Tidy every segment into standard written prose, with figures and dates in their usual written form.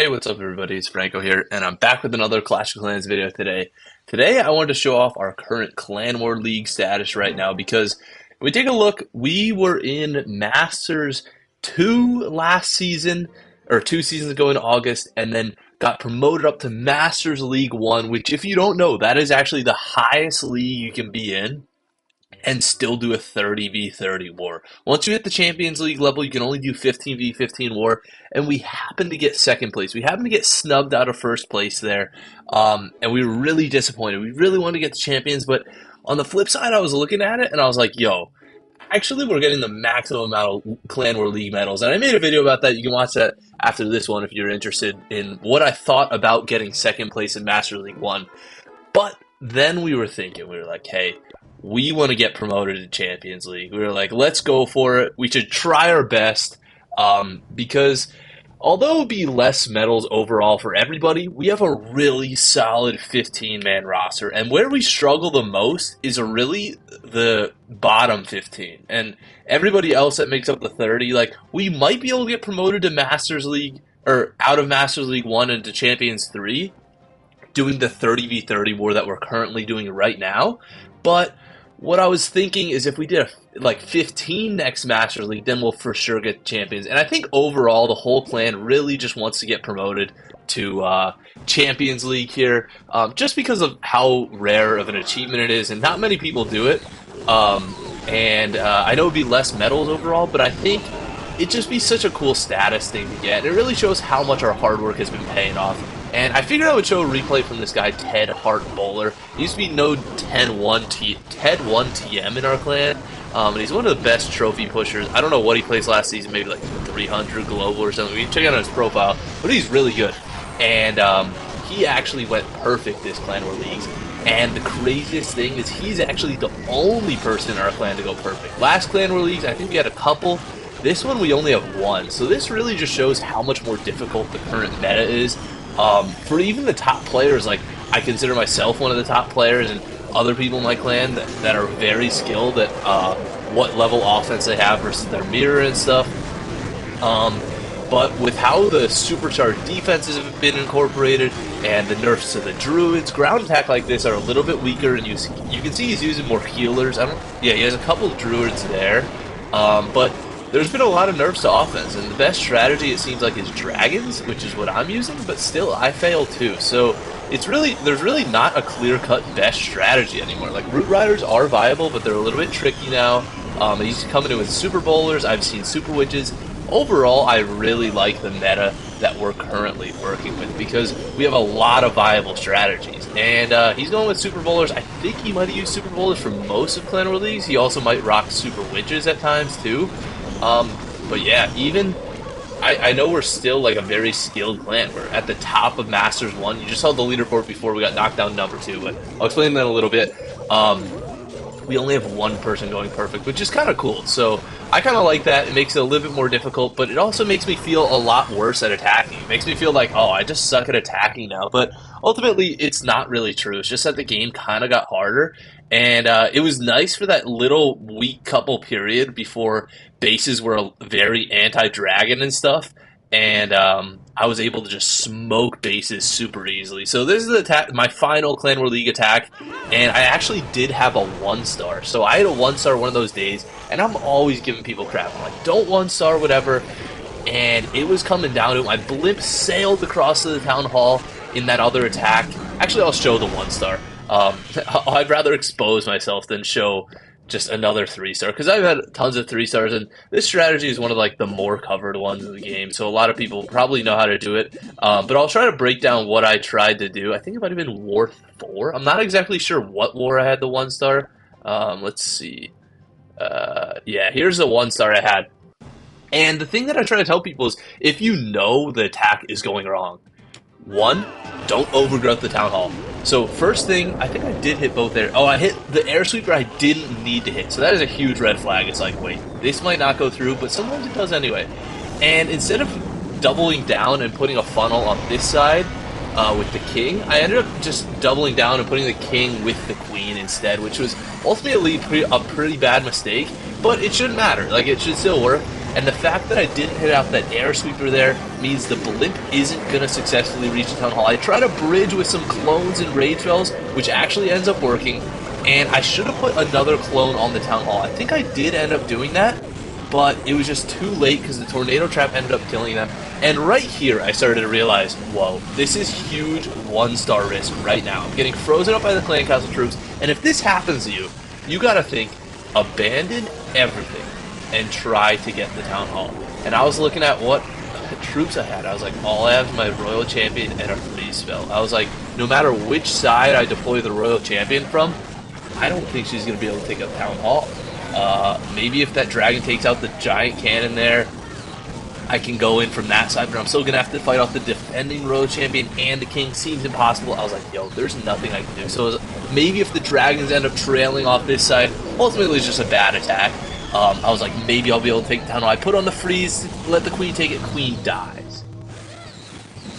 Hey, what's up, everybody? It's Franco here, and I'm back with another Clash of Clans video today. Today, I wanted to show off our current Clan War League status right now because if we take a look, we were in Masters 2 last season, or 2 seasons ago in August, and then got promoted up to Masters League 1, which, if you don't know, that is actually the highest league you can be in and still do a 30v30 war. Once you hit the Champions League level, you can only do 15v15 war, and we happened to get second place. We happened to get snubbed out of first place there, and we were really disappointed. We really wanted to get the champions, but on the flip side, I was looking at it, and I was like, yo, actually, we're getting the maximum amount of Clan War League medals, and I made a video about that. You can watch that after this one if you're interested in what I thought about getting second place in Master League 1. But then we were thinking, we were like, hey, we want to get promoted to Champions League. We were like, let's go for it. We should try our best because although it would be less medals overall for everybody, we have a really solid 15-man roster. And where we struggle the most is really the bottom 15. And everybody else that makes up the 30, like, we might be able to get promoted to Masters League or out of Masters League 1 into Champions 3 doing the 30v30 war that we're currently doing right now. But what I was thinking is if we did like 15 next Masters League, then we'll for sure get champions. And I think overall the whole clan really just wants to get promoted to Champions League here, just because of how rare of an achievement it is, and not many people do it. I know it'd be less medals overall, but I think it'd just be such a cool status thing to get. It really shows how much our hard work has been paying off. And I figured I would show a replay from this guy, Ted Hart Bowler. He used to be known Ted1TM in our clan. And he's one of the best trophy pushers. I don't know what he plays last season, maybe like 300 global or something. You can check out his profile, but he's really good. And he actually went perfect this Clan War Leagues. And the craziest thing is he's actually the only person in our clan to go perfect. Last Clan War Leagues, I think we had a couple. This one we only have one. So this really just shows how much more difficult the current meta is. For even the top players, like, I consider myself one of the top players, and other people in my clan that are very skilled at what level offense they have versus their mirror and stuff. But with how the supercharged defenses have been incorporated and the nerfs to the druids, ground attack like this are a little bit weaker, and you can see he's using more healers. He has a couple of druids there, but there's been a lot of nerfs to offense, and the best strategy, it seems like, is dragons, which is what I'm using, but still, I fail too. So there's really not a clear-cut best strategy anymore. Like, root riders are viable, but they're a little bit tricky now. They used to come in with super bowlers. I've seen super witches. Overall, I really like the meta that we're currently working with because we have a lot of viable strategies. And he's going with super bowlers. I think he might have used super bowlers for most of Clan War Leagues. He also might rock super witches at times too. But yeah, even I know we're still like a very skilled clan. We're at the top of Masters 1. You just saw the leaderboard before we got knocked down number 2, but I'll explain that in a little bit. We only have one person going perfect, which is kind of cool. So I kind of like that. It makes it a little bit more difficult, but it also makes me feel a lot worse at attacking. It makes me feel like, oh, I just suck at attacking now. But ultimately, it's not really true. It's just that the game kind of got harder. And it was nice for that little weak couple period before bases were very anti-dragon and stuff. And I was able to just smoke bases super easily. So this is my final Clan War League attack, and I actually did have a 1-star. So I had a 1-star one of those days, and I'm always giving people crap. I'm like, don't 1-star, whatever. And it was coming down to it. My blimp sailed across to the town hall in that other attack. Actually, I'll show the 1-star. I'd rather expose myself than show just another 3-star, because I've had tons of 3-stars, and this strategy is one of like the more covered ones in the game, so a lot of people probably know how to do it. But I'll try to break down what I tried to do. I think it might have been War 4. I'm not exactly sure what war I had the 1-star. Let's see. Yeah, here's the 1-star I had. And the thing that I try to tell people is, if you know the attack is going wrong, 1, don't overgrowth the town hall. So first thing, I think I did hit both there. Oh, I hit the air sweeper I didn't need to hit. So that is a huge red flag. It's like, wait, this might not go through, but sometimes it does anyway. And instead of doubling down and putting a funnel on this side with the king, I ended up just doubling down and putting the king with the queen instead, which was ultimately a pretty bad mistake, but it shouldn't matter. Like, it should still work. And the fact that I didn't hit out that air sweeper there means the blimp isn't going to successfully reach the town hall. I try to bridge with some clones and rage spells, which actually ends up working. And I should have put another clone on the town hall. I think I did end up doing that, but it was just too late because the tornado trap ended up killing them. And right here, I started to realize, whoa, this is huge one-star risk right now. I'm getting frozen up by the clan castle troops, and if this happens to you, you gotta think, abandon everything and try to get the town hall. And I was looking at what troops I had. I was like, all I have is my royal champion and a freeze spell. I was like, no matter which side I deploy the royal champion from, I don't think she's gonna be able to take out town hall. Maybe if that dragon takes out the giant cannon there, I can go in from that side, but I'm still going to have to fight off the defending royal champion and the king. Seems impossible. I was like, yo, there's nothing I can do. So maybe if the dragons end up trailing off this side, ultimately it's just a bad attack. I was like, maybe I'll be able to take the town hall. I put on the freeze, let the queen take it, queen dies.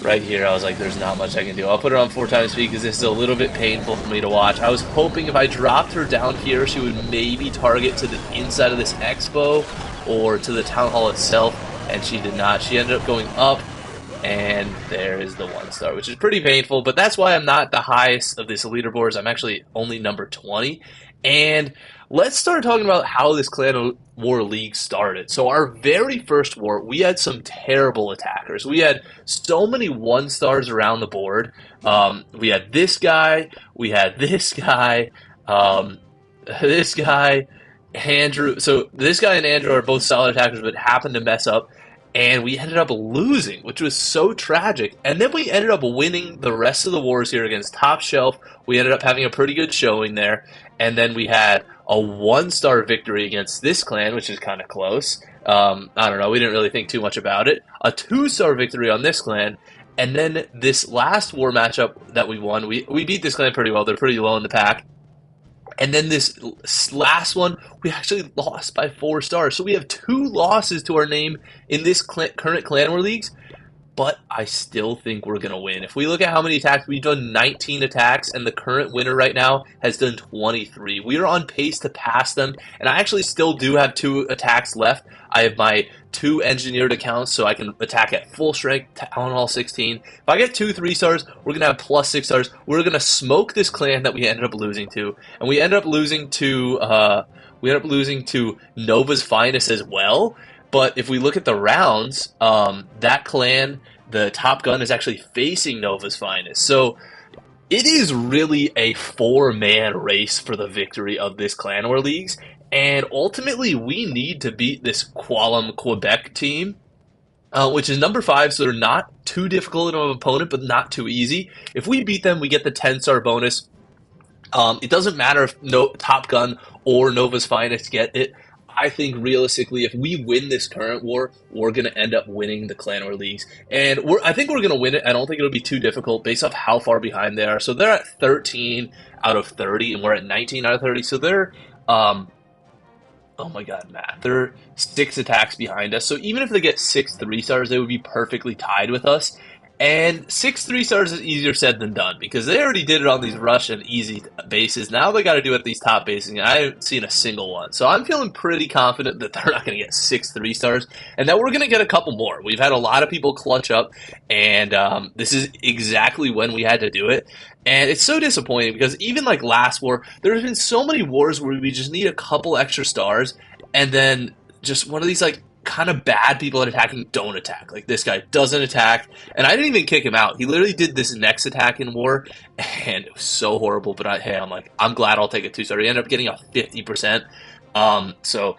Right here, I was like, there's not much I can do. I'll put her on 4 times speed because this is a little bit painful for me to watch. I was hoping if I dropped her down here, she would maybe target to the inside of this expo or to the town hall itself. And she did not. She ended up going up, and there is the 1-star, which is pretty painful, but that's why I'm not the highest of this leaderboards. I'm actually only number 20, and let's start talking about how this Clan War League started. So our very first war, we had some terrible attackers. We had so many 1-stars around the board. We had this guy, we had this guy, this guy, Andrew. So this guy and Andrew are both solid attackers, but happened to mess up, and we ended up losing, which was so tragic. And then we ended up winning the rest of the wars here against Top Shelf. We ended up having a pretty good showing there, and then we had a 1-star victory against this clan, which is kind of close. I don't know, we didn't really think too much about it. A 2-star victory on this clan, and then this last war matchup that we won, we beat this clan pretty well. They're pretty low in the pack. And then this last one, we actually lost by 4 stars. So we have 2 losses to our name in this current Clan War Leagues. But I still think we're going to win. If we look at how many attacks, we've done 19 attacks, and the current winner right now has done 23. We are on pace to pass them, and I actually still do have 2 attacks left. I have my 2 engineered accounts, so I can attack at full strength, Town Hall 16. If I get 2 3-stars, we're going to have plus 6 stars. We're going to smoke this clan that we ended up losing to, and we ended up losing to Nova's Finest as well. But if we look at the rounds, that clan, the Top Gun, is actually facing Nova's Finest. So it is really a 4-man race for the victory of this Clan War Leagues. And ultimately, we need to beat this Qualum Quebec team, which is number 5, so they're not too difficult of an opponent, but not too easy. If we beat them, we get the 10-star bonus. It doesn't matter if Top Gun or Nova's Finest get it. I think realistically, if we win this current war, we're going to end up winning the Clan War Leagues. And I think we're going to win it. I don't think it'll be too difficult based off how far behind they are. So they're at 13 out of 30, and we're at 19 out of 30. So they're, oh my god, Matt, they're 6 attacks behind us. So even if they get 6 3-stars, they would be perfectly tied with us. And 6 3-stars is easier said than done because they already did it on these Russian easy bases. Now they got to do it at these top bases, and I haven't seen a single one. So I'm feeling pretty confident that they're not going to get 6 3-stars and that we're going to get a couple more. We've had a lot of people clutch up, and this is exactly when we had to do it. And it's so disappointing because even like last war, there's been so many wars where we just need a couple extra stars, and then just one of these like kind of bad people at attacking don't attack. Like this guy doesn't attack, and I didn't even kick him out. He literally did this next attack in war, and it was so horrible. But I'm like, I'm glad I'll take a 2-star. He ended up getting a 50%. So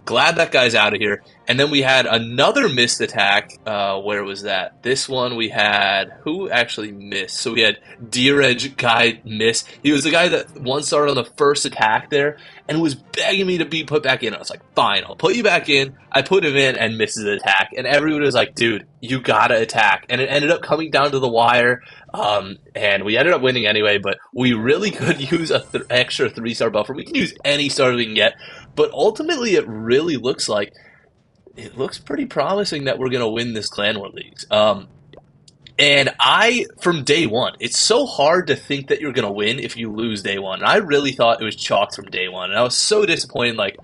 glad that guy's out of here. And then we had another missed attack. Where was that? This one we had, who actually missed? So we had Deer Edge guy miss. He was the guy that 1-starred on the first attack there and was begging me to be put back in. I was like, fine, I'll put you back in. I put him in and misses the attack. And everyone was like, dude, you gotta attack. And it ended up coming down to the wire. And we ended up winning anyway, but we really could use an extra 3-star buffer. We can use any stars we can get. But ultimately, it really looks like it looks pretty promising that we're going to win this Clan War Leagues. And from day one, it's so hard to think that you're going to win if you lose day one. And I really thought it was chalked from day one. And I was so disappointed, like,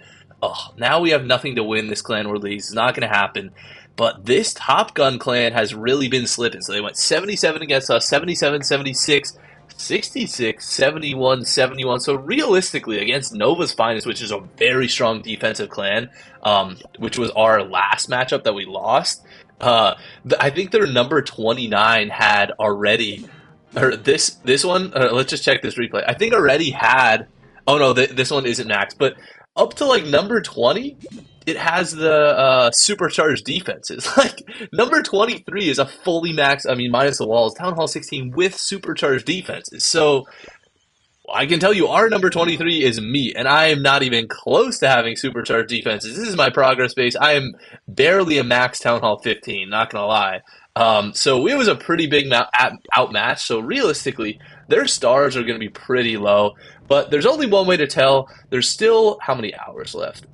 Oh, now we have nothing to win this clan release. It's not going to happen. But this Top Gun clan has really been slipping. So they went 77 against us, 77, 76, 66, 71, 71. So realistically, against Nova's Finest, which is a very strong defensive clan, which was our last matchup that we lost, I think their number 29 had already, or this one, let's just check this replay. I think already had, oh no, this one isn't max, but up to like number 20, it has the supercharged defenses. Like number 23 is a fully max, I mean, minus the walls, Town Hall 16 with supercharged defenses. So I can tell you our number 23 is me, and I am not even close to having supercharged defenses. This is my progress base. I am barely a max Town Hall 15, not going to lie. So it was a pretty big outmatch. So realistically, their stars are going to be pretty low. But there's only one way to tell. There's still how many hours left?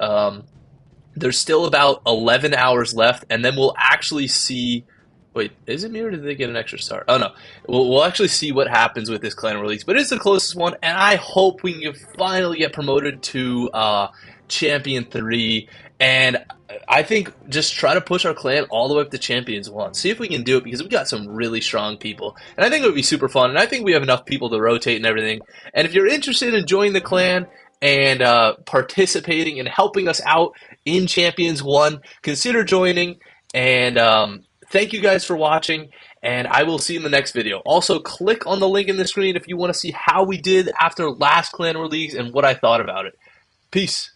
There's still about 11 hours left, and then we'll actually see. Wait, is it me or did they get an extra star? Oh no, we'll actually see what happens with this clan release. But it's the closest one, and I hope we can finally get promoted to Champion 3. And I think just try to push our clan all the way up to Champions 1. See if we can do it because we got some really strong people. And I think it would be super fun. And I think we have enough people to rotate and everything. And if you're interested in joining the clan and participating and helping us out in Champions 1, consider joining. And thank you guys for watching, and I will see you in the next video. Also, click on the link in the screen if you want to see how we did after last clan release and what I thought about it. Peace.